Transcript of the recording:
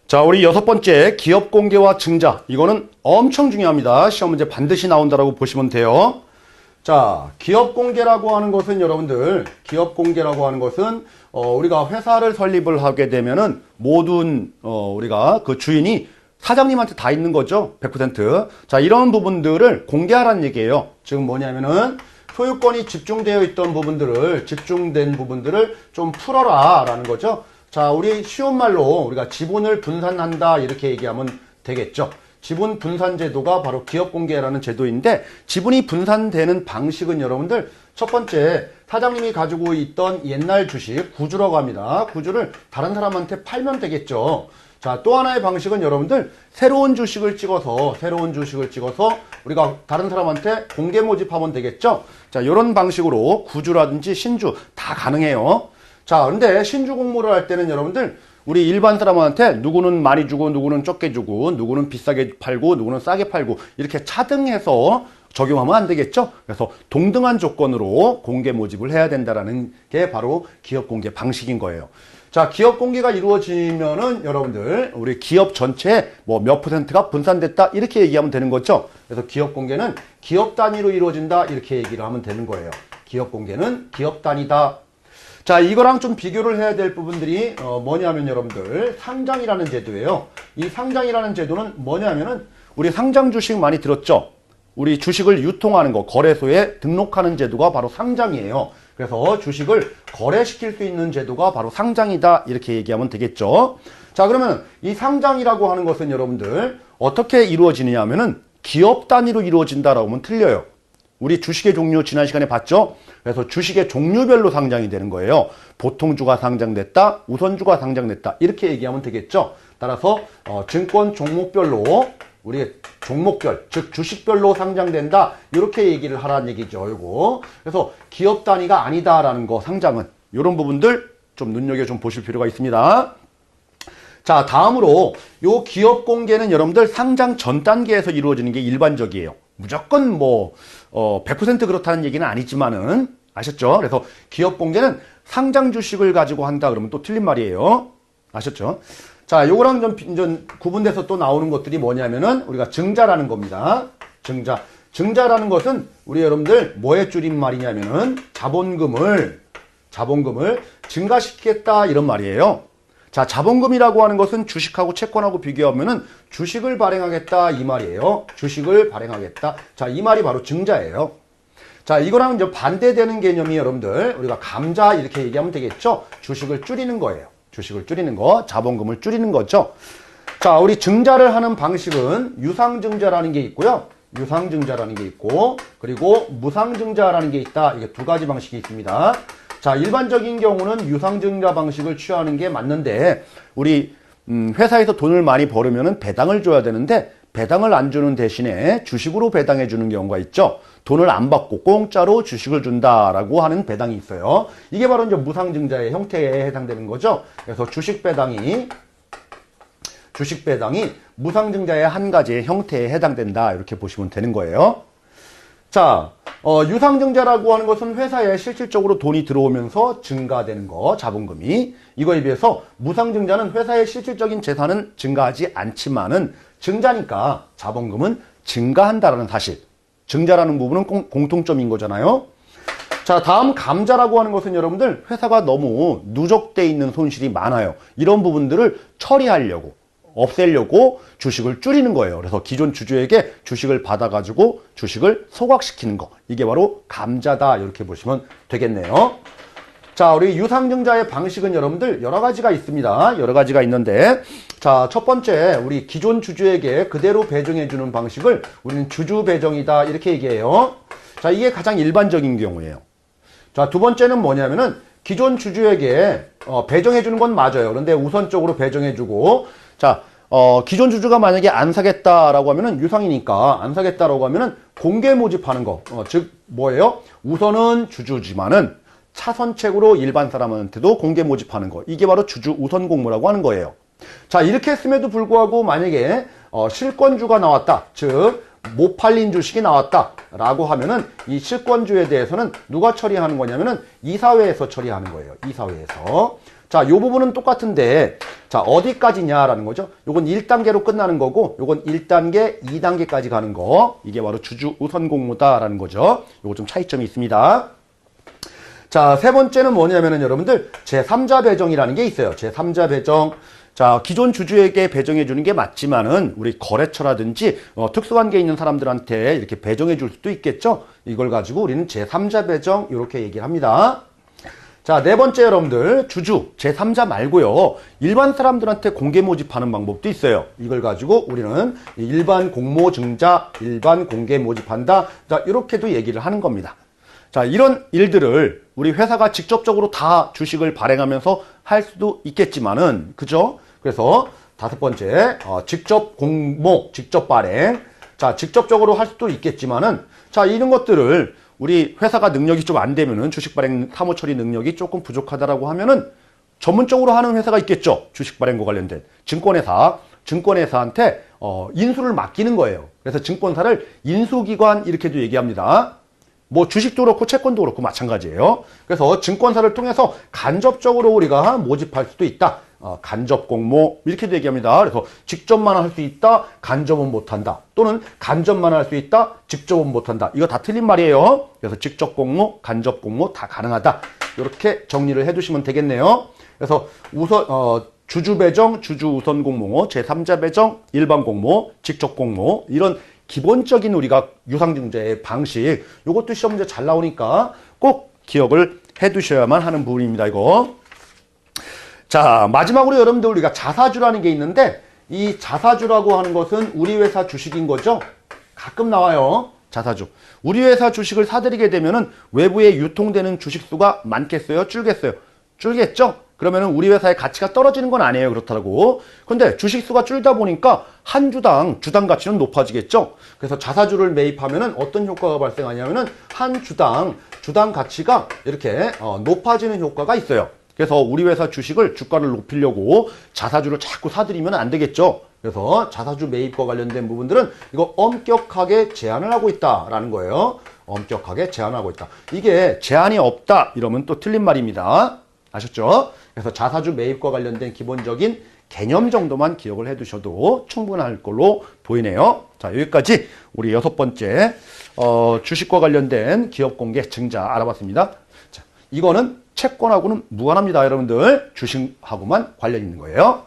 자, 우리 여섯 번째 기업 공개와 증자. 이거는 엄청 중요합니다. 시험 문제 반드시 나온다라고 보시면 돼요. 자, 기업 공개라고 하는 것은 여러분들, 기업 공개라고 하는 것은 우리가 회사를 설립을 하게 되면은 모든 우리가 그 주인이 사장님한테 다 있는 거죠. 100%. 자, 이런 부분들을 공개하라는 얘기예요. 지금 뭐냐면은 소유권이 집중된 부분들을 좀 풀어라 라는 거죠. 자, 우리 쉬운 말로 우리가 지분을 분산한다 이렇게 얘기하면 되겠죠. 지분 분산 제도가 바로 기업 공개라는 제도인데, 지분이 분산되는 방식은 여러분들 첫 번째, 사장님이 가지고 있던 옛날 주식 구주라고 합니다. 구주를 다른 사람한테 팔면 되겠죠. 자, 또 하나의 방식은 여러분들 새로운 주식을 찍어서 우리가 다른 사람한테 공개 모집하면 되겠죠. 자, 이런 방식으로 구주라든지 신주 다 가능해요. 자, 근데 신주 공모를 할 때는 여러분들 우리 일반 사람한테 누구는 많이 주고 누구는 적게 주고 누구는 비싸게 팔고 누구는 싸게 팔고 이렇게 차등해서 적용하면 안 되겠죠. 그래서 동등한 조건으로 공개 모집을 해야 된다라는 게 바로 기업 공개 방식인 거예요. 자, 기업 공개가 이루어지면은 여러분들 우리 기업 전체에 뭐 몇 %가 분산됐다 이렇게 얘기하면 되는 거죠. 그래서 기업 공개는 기업 단위로 이루어진다 이렇게 얘기를 하면 되는 거예요. 기업 공개는 기업 단위다. 자, 이거랑 좀 비교를 해야 될 부분들이 뭐냐면 여러분들 상장이라는 제도예요. 이 상장이라는 제도는 뭐냐면은 우리 상장 주식 많이 들었죠? 우리 주식을 유통하는 거, 거래소에 등록하는 제도가 바로 상장이에요. 그래서 주식을 거래시킬 수 있는 제도가 바로 상장이다 이렇게 얘기하면 되겠죠. 자, 그러면 이 상장이라고 하는 것은 여러분들 어떻게 이루어지느냐 하면은 기업 단위로 이루어진다라고 하면 틀려요. 우리 주식의 종류 지난 시간에 봤죠? 그래서 주식의 종류별로 상장이 되는 거예요. 보통주가 상장됐다, 우선주가 상장됐다 이렇게 얘기하면 되겠죠. 따라서 증권 종목별로 우리 종목별, 즉 주식별로 상장된다 이렇게 얘기를 하라는 얘기죠. 이거. 그래서 기업 단위가 아니다라는 거 상장은 이런 부분들 좀 눈여겨 좀 보실 필요가 있습니다. 자, 다음으로 요 기업 공개는 여러분들 상장 전 단계에서 이루어지는 게 일반적이에요. 무조건 뭐 100% 그렇다는 얘기는 아니지만은 아셨죠? 그래서 기업 공개는 상장 주식을 가지고 한다 그러면 또 틀린 말이에요. 아셨죠? 자, 요거랑 좀 구분돼서 또 나오는 것들이 뭐냐면은 우리가 증자라는 겁니다. 증자라는 것은 우리 여러분들 뭐의 줄임말이냐면은 자본금을 증가시키겠다 이런 말이에요. 자, 자본금이라고 하는 것은 주식하고 채권하고 비교하면은 주식을 발행하겠다 이 말이에요. 주식을 발행하겠다. 자, 이 말이 바로 증자예요. 자, 이거랑 이제 반대되는 개념이 여러분들 우리가 감자 이렇게 얘기하면 되겠죠. 주식을 줄이는 거예요. 주식을 줄이는 거, 자본금을 줄이는 거죠. 자, 우리 증자를 하는 방식은 유상증자라는 게 있고요. 유상증자라는 게 있고, 그리고 무상증자라는 게 있다. 이게 두 가지 방식이 있습니다. 자, 일반적인 경우는 유상증자 방식을 취하는 게 맞는데, 우리 회사에서 돈을 많이 벌으면은 배당을 줘야 되는데, 배당을 안 주는 대신에 주식으로 배당해 주는 경우가 있죠. 돈을 안 받고 공짜로 주식을 준다라고 하는 배당이 있어요. 이게 바로 이제 무상증자의 형태에 해당되는 거죠. 그래서 주식 배당이 무상증자의 한 가지의 형태에 해당된다 이렇게 보시면 되는 거예요. 자, 유상증자라고 하는 것은 회사에 실질적으로 돈이 들어오면서 증가되는 거, 자본금이. 이거에 비해서 무상증자는 회사의 실질적인 재산은 증가하지 않지만은 증자니까 자본금은 증가한다라는 사실. 증자라는 부분은 공통점인 거잖아요. 자, 다음 감자라고 하는 것은 여러분들 회사가 너무 누적돼 있는 손실이 많아요. 이런 부분들을 처리하려고, 없애려고 주식을 줄이는 거예요. 그래서 기존 주주에게 주식을 받아가지고 주식을 소각시키는 거. 이게 바로 감자다. 이렇게 보시면 되겠네요. 자, 우리 유상증자의 방식은 여러분들 여러 가지가 있습니다. 여러 가지가 있는데, 자, 첫 번째, 우리 기존 주주에게 그대로 배정해주는 방식을 우리는 주주 배정이다. 이렇게 얘기해요. 자, 이게 가장 일반적인 경우예요. 자, 두 번째는 뭐냐면은 기존 주주에게 배정해주는 건 맞아요. 그런데 우선적으로 배정해주고, 자, 기존 주주가 만약에 안 사겠다라고 하면은 유상이니까 안 사겠다라고 하면은 공개 모집하는 거. 즉, 뭐예요? 우선은 주주지만은 차선책으로 일반 사람한테도 공개 모집하는 거. 이게 바로 주주 우선 공모라고 하는 거예요. 자, 이렇게 했음에도 불구하고 만약에 실권주가 나왔다. 즉, 못 팔린 주식이 나왔다. 라고 하면은 이 실권주에 대해서는 누가 처리하는 거냐면은 이사회에서 처리하는 거예요. 이사회에서. 자, 요 부분은 똑같은데, 자, 어디까지냐라는 거죠. 요건 1단계로 끝나는 거고, 요건 1단계, 2단계까지 가는 거. 이게 바로 주주 우선 공모다라는 거죠. 요거 좀 차이점이 있습니다. 자, 세 번째는 뭐냐면은 여러분들, 제3자 배정이라는 게 있어요. 제3자 배정. 자, 기존 주주에게 배정해 주는 게 맞지만은, 우리 거래처라든지, 특수관계에 있는 사람들한테 이렇게 배정해 줄 수도 있겠죠. 이걸 가지고 우리는 제3자 배정, 이렇게 얘기를 합니다. 자, 네 번째 여러분들, 주주, 제3자 말고요. 일반 사람들한테 공개 모집하는 방법도 있어요. 이걸 가지고 우리는 일반 공모증자, 일반 공개 모집한다. 자, 이렇게도 얘기를 하는 겁니다. 자, 이런 일들을 우리 회사가 직접적으로 다 주식을 발행하면서 할 수도 있겠지만은, 그죠? 그래서 다섯 번째, 직접 공모, 직접 발행. 자, 직접적으로 할 수도 있겠지만은, 자, 이런 것들을 우리 회사가 능력이 좀 안 되면은 주식 발행 사무 처리 능력이 조금 부족하다라고 하면은 전문적으로 하는 회사가 있겠죠. 주식 발행과 관련된 증권회사한테 인수를 맡기는 거예요. 그래서 증권사를 인수기관 이렇게도 얘기합니다. 뭐 주식도 그렇고 채권도 그렇고 마찬가지예요. 그래서 증권사를 통해서 간접적으로 우리가 모집할 수도 있다. 간접 공모 이렇게도 얘기합니다. 그래서 직접만 할 수 있다, 간접은 못한다. 또는 간접만 할 수 있다, 직접은 못한다. 이거 다 틀린 말이에요. 그래서 직접 공모, 간접 공모 다 가능하다. 이렇게 정리를 해두시면 되겠네요. 그래서 우선 주주 배정, 주주 우선 공모, 제3자 배정, 일반 공모, 직접 공모 이런 기본적인 우리가 유상증자의 방식 이것도 시험 문제 잘 나오니까 꼭 기억을 해두셔야만 하는 부분입니다. 이거. 자, 마지막으로 여러분들 우리가 자사주라는 게 있는데 이 자사주라고 하는 것은 우리 회사 주식인 거죠. 가끔 나와요. 자사주. 우리 회사 주식을 사들이게 되면은 외부에 유통되는 주식 수가 많겠어요? 줄겠어요? 줄겠죠? 그러면은 우리 회사의 가치가 떨어지는 건 아니에요. 그렇다고. 근데 주식 수가 줄다 보니까 한 주당 가치는 높아지겠죠? 그래서 자사주를 매입하면은 어떤 효과가 발생하냐면은 한 주당 가치가 이렇게 높아지는 효과가 있어요. 그래서 우리 회사 주식을 주가를 높이려고 자사주를 자꾸 사들이면 안 되겠죠. 그래서 자사주 매입과 관련된 부분들은 이거 엄격하게 제한을 하고 있다라는 거예요. 엄격하게 제한하고 있다. 이게 제한이 없다 이러면 또 틀린 말입니다. 아셨죠? 그래서 자사주 매입과 관련된 기본적인 개념 정도만 기억을 해두셔도 충분할 걸로 보이네요. 자, 여기까지 우리 여섯 번째 주식과 관련된 기업 공개 증자 알아봤습니다. 자, 이거는 채권하고는 무관합니다. 여러분들 주식하고만 관련 있는 거예요.